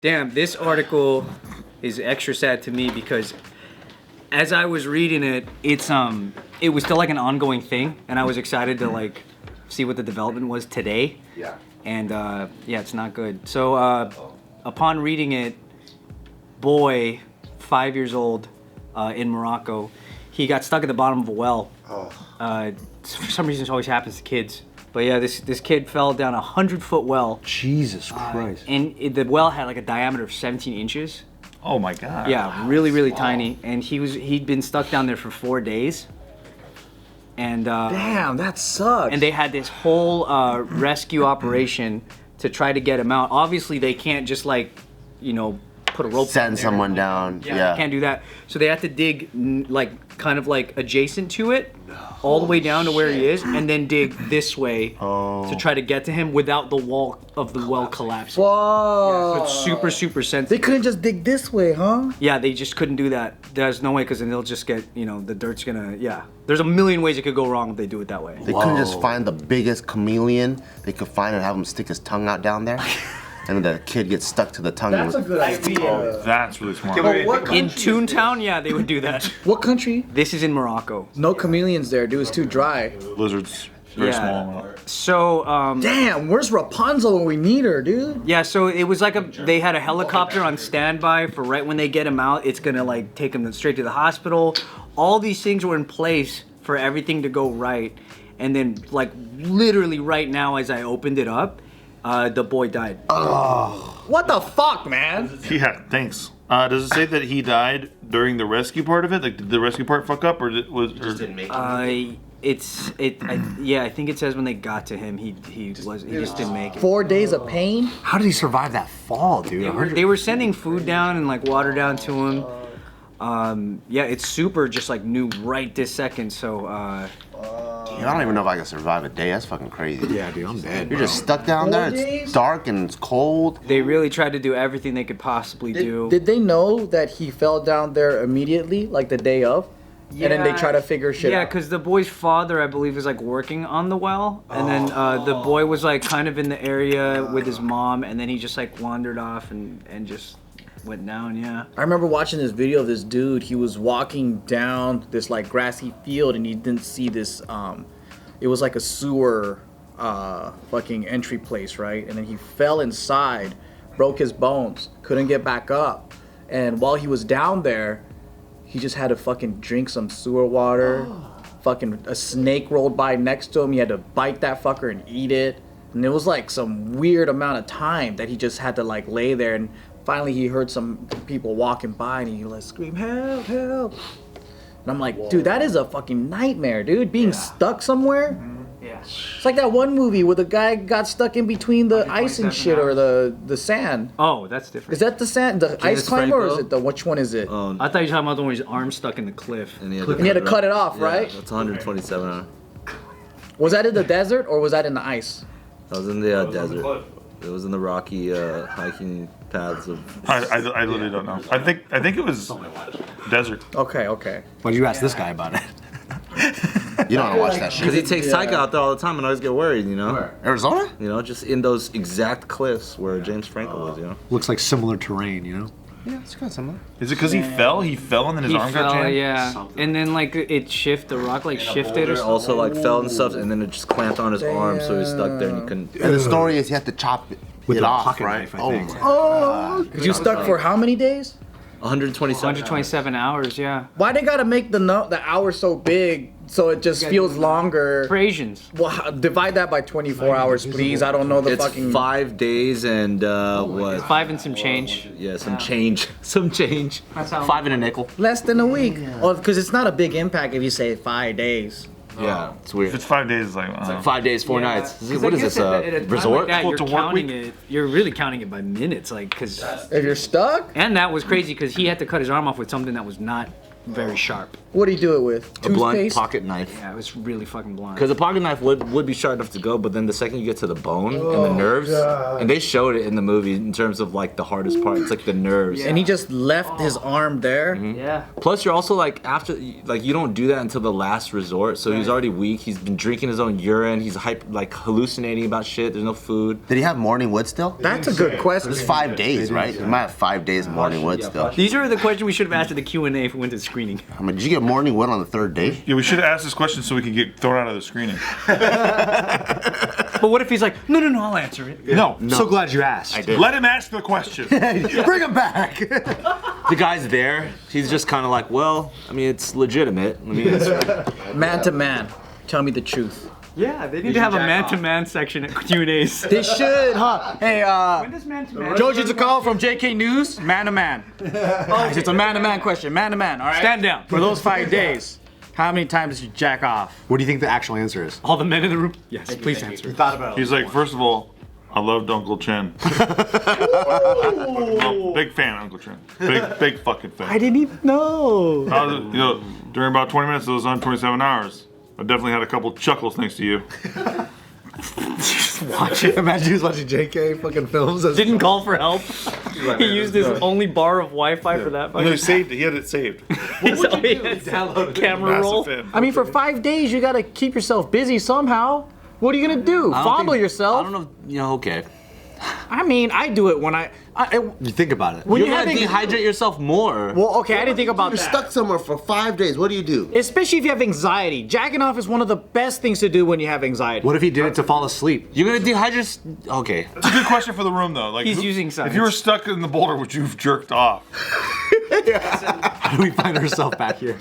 Damn, this article is extra sad to me because as I was reading it, it was still like an ongoing thing, and I was excited to like see what the development was today. Yeah. And yeah, it's not good. So upon reading it, boy, 5 years old, in Morocco, he got stuck at the bottom of a well. Oh. For some reason, it always happens to kids. But yeah, this kid fell down a 100-foot well. Jesus Christ. And the well had like a diameter of 17 inches. Oh my God. Yeah, really tiny. And he'd been stuck down there for 4 days. And Damn, that sucks. and they had this whole rescue operation to try to get him out. Obviously, they can't just like, put a rope. Send there. someone down. Yeah, Yeah. they can't do that. So they had to dig kind of like adjacent to it, all the way down to where he is, and then dig this way to try to get to him without the wall of the well collapsing. Whoa. So it's super They sensitive. couldn't just dig this way, huh? Yeah, they just couldn't do that. There's no way, because then they'll just get, the dirt's gonna, There's a million ways it could go wrong if they do it that way. They couldn't just find the biggest chameleon they could find and have him stick his tongue out down there, and then the kid gets stuck to the tongue. That's a good idea. That's really smart. But what In country? Toontown, yeah, they would do that. What country? This is in Morocco. No chameleons there, dude. It's too dry. Lizards, very Yeah. small. So, Damn, where's Rapunzel when we need her, dude? yeah, so it was like they had a helicopter on standby for right when they get him out. It's gonna like take him straight to the hospital. All these things were in place for everything to go right. And then like literally right now as I opened it up, the boy died. What the fuck, man? Thanks. Does it say that he died during the rescue part of it? Like, did the rescue part fuck up, or Just didn't make it. I think it says when they got to him, he just didn't make it. 4 days of pain? How did he survive that fall, dude? They were sending food down and like water down to him. Yeah, it's super just like new right this second. So I don't even know if I can survive a day. That's fucking crazy. Yeah, dude, I'm dead. You're just stuck down there. 4 days? It's dark and it's cold. they really tried to do everything they could possibly do. Did they know that he fell down there immediately, like the day of? And then they try to figure shit Yeah, out. because the boy's father, I believe, is like working on the well, and then the boy was like kind of in the area with his mom, and then he just like wandered off and just went down. Yeah. I remember watching this video of this dude. He was walking down this like grassy field, and he didn't see this. It was like a sewer, fucking entry place, right? And then he fell inside, broke his bones, couldn't get back up, and while he was down there, he just had to fucking drink some sewer water. Fucking a snake rolled by next to him. He had to bite that fucker and eat it. And it was like some weird amount of time that he just had to like lay there. And finally he heard some people walking by and he like scream, help, help. And I'm like, dude, that is a fucking nightmare, dude. Being stuck somewhere. Yeah. It's like that one movie where the guy got stuck in between the ice and shit or the sand. Oh, that's different. Is that the sand, the ice climber, or is Franco? it the, which one is it? I thought you were talking about the one where his arm stuck in the cliff. And he And he had to cut it off, Yeah, right? That's 127 hours. Was that in the desert or was that in the ice? I was in the desert. It was in the rocky hiking paths of. I literally don't know. I think it was desert. Okay. Why did you ask this guy about it? You don't want to watch that Because shit. he takes Tyga out there all the time, and I always get worried, you know. Arizona? You know, just in those exact cliffs where James Franco was, you know. Looks like similar terrain, you know? Yeah, it's kind of similar. Is it because he fell? He fell and then his He arm got fell, jammed? yeah. And then like it shifted, the rock like shifted or It something. also like fell and stuff, and then it just clamped on his arm, so he was stuck there and he couldn't. And the story is he had to chop it With a off, pocket right? knife, I think. Oh, You stuck for how many days? 127. 127 hours, yeah. Why they gotta make the hour so big so it just feels longer? For Asians. Well, divide that by 24 hours, please. I don't know the It's fucking. 5 days and what? 5 and some change. Yeah, some change. Some change. That's how 5 and a nickel. Less than a week. Oh, because it's not a big impact if you say 5 days. Yeah, it's If weird. it's 5 days, it's like, 5 days, 4 nights. Because What I is guess this? at a time Resort? Like that, Well, you're it's a work counting week. it. You're really counting it by minutes, like because. If you're stuck, And that was crazy because he had to cut his arm off with something that was not very sharp. What do you do it with? A blunt Toothpaste? pocket knife. Yeah, it was really fucking blunt. Because a pocket knife would be sharp enough to go, but then the second you get to the bone and the nerves, and they showed it in the movie in terms of like the hardest part. It's like the nerves. And he just left his arm there. Yeah. Plus, you're also like after like you don't do that until the last resort. So he's already weak. He's been drinking his own urine. He's like hallucinating about shit. There's no food. Did he have morning wood still? That's a good question. It's 5 days, right? He might have 5 days of morning wood still. These are the questions we should have asked at the Q&A if we went to the screening. I mean, did you get morning wood on the 3rd day? Yeah, we should have asked this question so we could get thrown out of the screening. But what if he's like, no, I'll answer it. No, so glad you asked. I did. Let him ask the question. Bring him back. The guy's there. He's just kind of like, well, I mean, it's legitimate. Let me answer. Man to man. Tell me the truth. Yeah, they need to have a man-to-man section at Q&As. They should, huh? Hey, When does man-to-man? Joji Takao from JK News, man to man. It's a man to man question, man to man, all right? Stand down. For those 5 days, how many times did you jack off? What do you think the actual answer is? All the men in the room? Yes, please answer. Thought about He's like, first of all, I loved Uncle Chen. Well, big fan of Uncle Chen. Big fucking fan. I didn't even know. During about 20 minutes, it was on 27 hours. I definitely had a couple chuckles thanks to you. Imagine he was watching JK fucking films. Didn't call for help. He used his only bar of Wi-Fi for that. No, he saved it. He had it saved. Camera roll. Massive fan. I mean, for 5 days, you gotta keep yourself busy somehow. What are you gonna do? Fondle yourself? I don't know. You know, okay. I mean, I do it when You think about it. when You're you're gonna having. dehydrate yourself more. Well, okay, I didn't think about You're that. stuck somewhere for 5 days. What do you do? Especially if you have anxiety. Jacking off is one of the best things to do when you have anxiety. What if he did it to fall asleep? You're gonna dehydrate. Okay. It's a good question for the room, though. Like, He's using science. If you were stuck in the boulder, would you have jerked off? How do we find ourselves back here?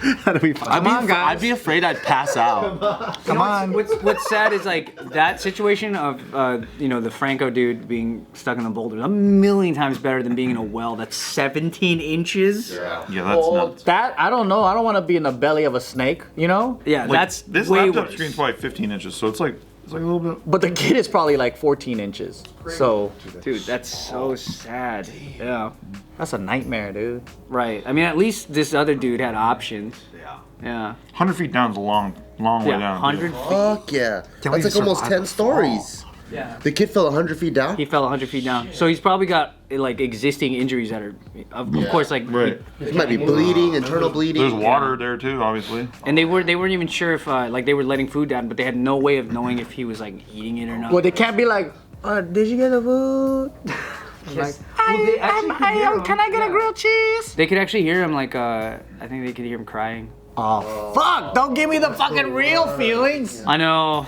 How do we find I'd be afraid I'd pass out. Come on. What's sad is like that situation of the Franco dude being stuck in a boulder. A million times better than being in a well that's 17 inches. Yeah, that's nuts. That, I don't know. I don't want to be in the belly of a snake, you know? Yeah, Like, that's this way laptop worse. screen's probably 15 inches, so it's like a little bit. But the kid is probably like 14 inches. So, Dude, that's so sad. Yeah. that's a nightmare, dude. Right. I mean, at least this other dude had options. Yeah. 100 feet down is a long way Yeah. down. 100 feet. Fuck yeah. Can't we That's like almost survive 10 the stories. Yeah. The kid fell 100 feet down? He fell 100 feet down. So he's probably got like existing injuries that are, of course, like. Right. He might be bleeding, internal bleeding. There's water there too, obviously. And they weren't even sure if like they were letting food down, but they had no way of knowing if he was like eating it or not. Well, they can't be like, did you get the food? Like, can I get a grilled cheese? They could actually hear him like I think they could hear him crying. Oh, fuck. Don't give me the fucking real feelings. I know.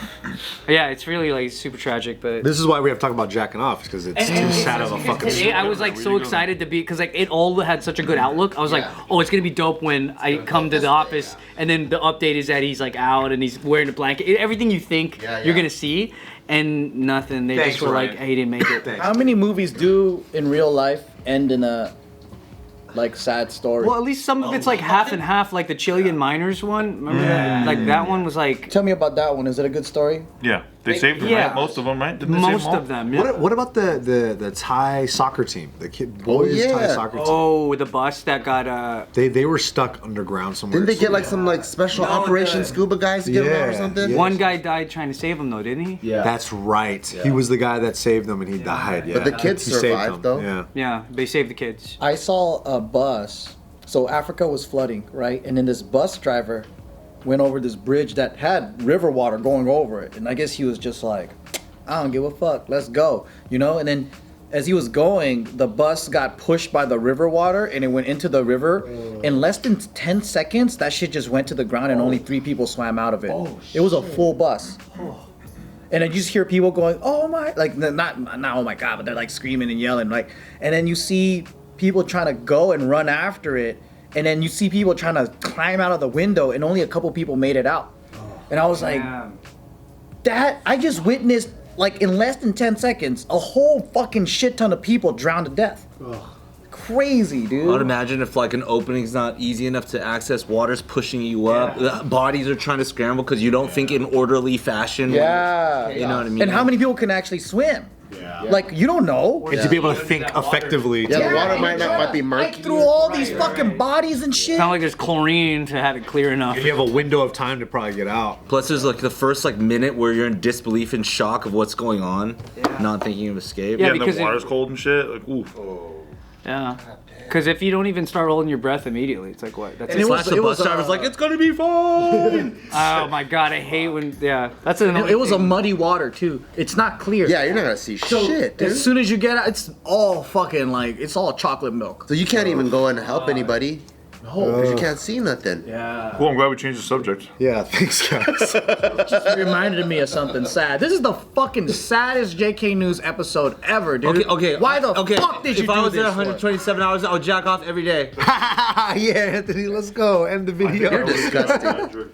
Yeah, it's really like super tragic, but. This is why we have to talk about jacking off, because it's too sad of a fucking Today I was like so excited to be because like it all had such a good outlook. I was like, oh, it's gonna be dope when I come to the office and then the update is that he's like out and he's wearing a blanket. Everything you think you're gonna see, and nothing. They just were like, hey, he didn't make it. How many movies do in real life end in a like sad story? Well, at least some of it's like half and half, like the Chilean miners one. Remember that? Like that one was like Tell me about that one. Is it a good story? Yeah, they saved them, Yeah. right? Most of them, right? Didn't they save most them all? of them. Yeah. What about the Thai soccer team? The boys yeah. Thai soccer team. Oh, the bus that got They were stuck underground somewhere. Didn't they get like some like special operation scuba guys to get him out or Yeah, something? yeah. one guy died trying to save him though, didn't he? Yeah. That's right. He was the guy that saved them, and he died. Yeah. But the kids He saved survived, them, though. Yeah. Yeah, they saved the kids. I saw a bus. So Africa was flooding, right? And then this bus driver went over this bridge that had river water going over it. And I guess he was just like, I don't give a fuck, let's go. You know? And then as he was going, the bus got pushed by the river water and it went into the river. In less than 10 seconds, that shit just went to the ground and only 3 people swam out of it. It was a full bus. And then you just hear people going, oh my, like not oh my God, but they're like screaming and yelling, like, and then you see people trying to go and run after it, and then you see people trying to climb out of the window, and only a couple people made it out. And I was like, that, I just witnessed, like in less than 10 seconds, a whole fucking shit ton of people drowned to death. Crazy, I would dude. imagine if like an opening's not easy enough to access, water's pushing you up, the bodies are trying to scramble because you don't think in orderly fashion. Yeah. You know what I mean? And how many people can actually swim? Yeah. Like you don't know. And to be able to think effectively. Yeah, the water might be Like murky. through all these fucking bodies and shit. It's not like there's chlorine to have it clear enough. And you have a window of time to probably get out. Plus, there's like the first like minute where you're in disbelief and shock of what's going on, not thinking of escape. Yeah, Yeah, and because the water's cold and shit. Like, ooh. Yeah. Because if you don't even start holding your breath immediately, it's like what? That's And it. Slash the bus driver's like, it's gonna be fine. Oh my god, I hate when. Yeah, that's an. It was a muddy water too. It's not clear. Yeah, you're not gonna see shit, dude. As soon as you get out, it's all fucking like it's all chocolate milk. So you can't even go in and help anybody. No, because you can't see nothing. Yeah. Cool, I'm glad we changed the subject. Yeah, thanks, guys. Just reminded me of something sad. This is the fucking saddest JK News episode ever, dude. Okay. Why the fuck did you If do I was this? there for? 127 hours, I would jack off every day. Yeah, Anthony, let's go. End the video. You're disgusting.